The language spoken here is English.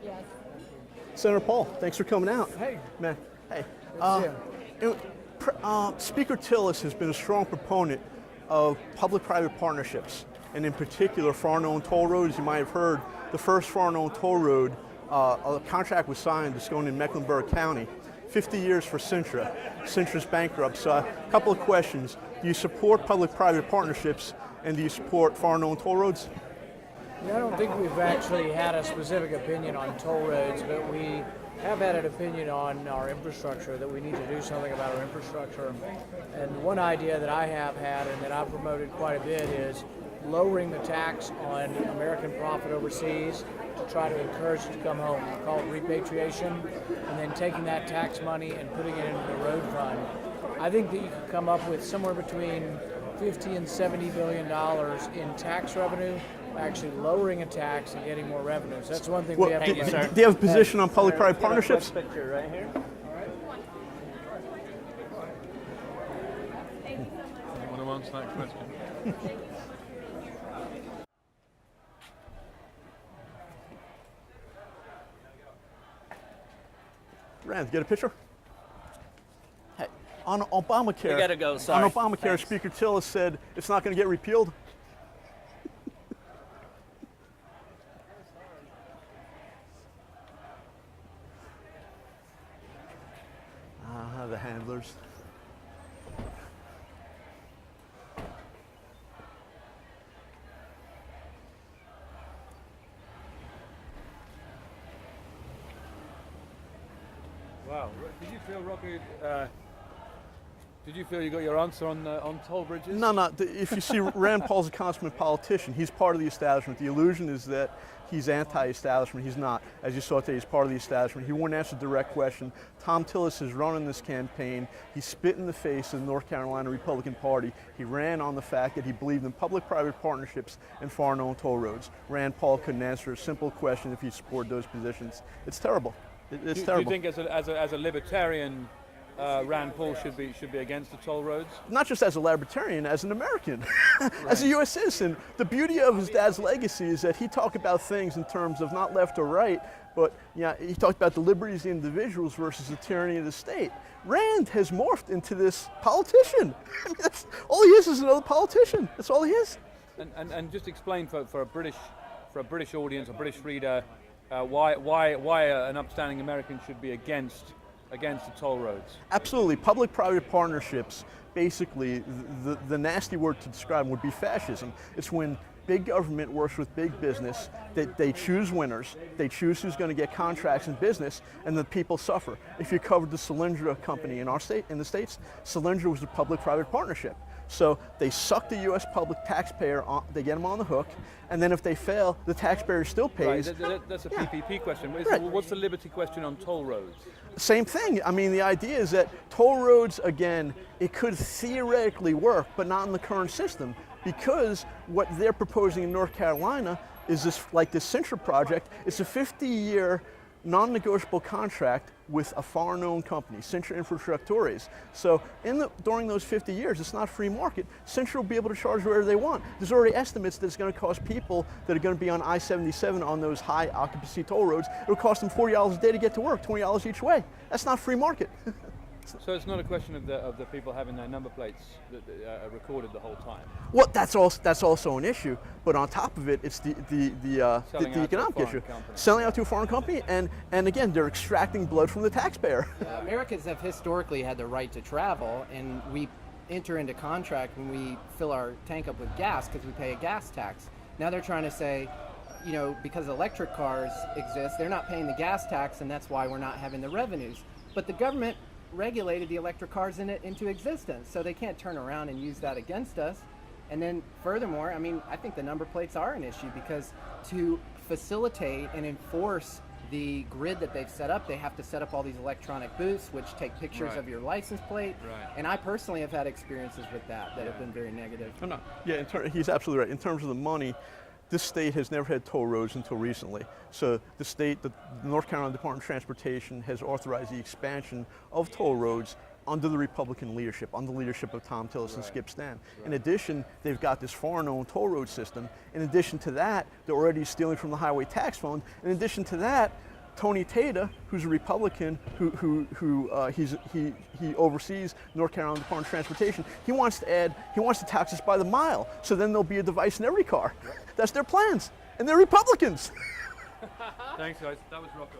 Yes. Senator Paul, thanks for coming out. Hey. Man, hey. Good Speaker Tillis has been a strong proponent of public-private partnerships, and in particular foreign-owned toll roads. You might have heard the first foreign-owned toll road, a contract was signed that's going in Mecklenburg County. 50 years for Sintra. Sintra's bankrupt. So a couple of questions. Do you support public-private partnerships, and do you support foreign-owned toll roads? I don't think we've actually had a specific opinion on toll roads, but we have had an opinion on our infrastructure, that we need to do something about our infrastructure. And one idea that I have had and that I've promoted quite a bit is lowering the tax on American profit overseas to try to encourage it to come home. We call it repatriation, and then taking that tax money and putting it into the road fund. I think that you could come up with somewhere between $50 and $70 billion in tax revenue, actually lowering a tax and getting more revenues. That's one thing we have to do. Do you have a position on public-private partnerships? Picture right here. Want to answer that question? Rand, get a picture? Hey, on Obamacare, We gotta go, sorry. on Obamacare, Thanks. Speaker Tillis said it's not going to get repealed. The handlers. Wow. Did you feel, Rocco, did you feel you got your answer on toll bridges? No. If you see, Rand Paul's a consummate politician. He's part of the establishment. The illusion is that he's anti-establishment. He's not. As you saw today, he's part of the establishment. He won't answer a direct question. Thom Tillis is running this campaign. He spit in the face of the North Carolina Republican Party. He ran on the fact that he believed in public-private partnerships and foreign-owned toll roads. Rand Paul couldn't answer a simple question if he supported those positions. It's terrible. It's terrible. Do you think as a libertarian, Rand Paul should be against the toll roads? Not just as a libertarian, as an American, as a U.S. citizen. The beauty of his dad's legacy is that he talked about things in terms of not left or right, but he talked about the liberties of the individuals versus the tyranny of the state. Rand has morphed into this politician. That's all he is another politician. That's all he is. And just explain for a British audience, a British reader, why an upstanding American should be against the toll roads. Absolutely. Public-private partnerships, basically, the nasty word to describe them would be fascism. It's when big government works with big business, they choose winners, they choose who's going to get contracts in business, and the people suffer. If you covered the Solyndra company in the States, Solyndra was a public-private partnership. So they suck the U.S. public taxpayer on, they get them on the hook, and then if they fail, the taxpayer still pays. Right, that's a PPP question. Right. What's the liberty question on toll roads? Same thing. I mean, the idea is that toll roads, again, it could theoretically work, but not in the current system, because what they're proposing in North Carolina is this, like this Sintra project, it's a 50-year non-negotiable contract with a foreign-owned company, Sintra Infrastructures. So during those 50 years, it's not free market. Sintra will be able to charge whatever they want. There's already estimates that it's going to cost people that are going to be on I-77 on those high occupancy toll roads, it'll cost them $40 a day to get to work, $20 each way. That's not free market. So it's not a question of the people having their number plates that are recorded the whole time. Well, that's also an issue, but on top of it, it's the economic issue. Selling out to a foreign company, and again, they're extracting blood from the taxpayer. Americans have historically had the right to travel, and we enter into contract when we fill our tank up with gas because we pay a gas tax. Now they're trying to say, because electric cars exist, they're not paying the gas tax, and that's why we're not having the revenues. But the government regulated the electric cars into existence, so they can't turn around and use that against us. And then furthermore, I think the number plates are an issue, because to facilitate and enforce the grid that they've set up, they have to set up all these electronic booths which take pictures of your license plate. Right. And I personally have had experiences with that have been very negative. Oh, no. Yeah, he's absolutely right. In terms of the money, this state has never had toll roads until recently. So the North Carolina Department of Transportation has authorized the expansion of toll roads under the Republican leadership, under the leadership of Thom Tillis and Skip Stan. In addition, they've got this foreign-owned toll road system. In addition to that, they're already stealing from the highway tax fund. In addition to that, Tony Tata, who's a Republican, he oversees North Carolina Department of Transportation. He wants to tax us by the mile. So then there'll be a device in every car. That's their plans, and they're Republicans. Thanks, guys. That was Rocco.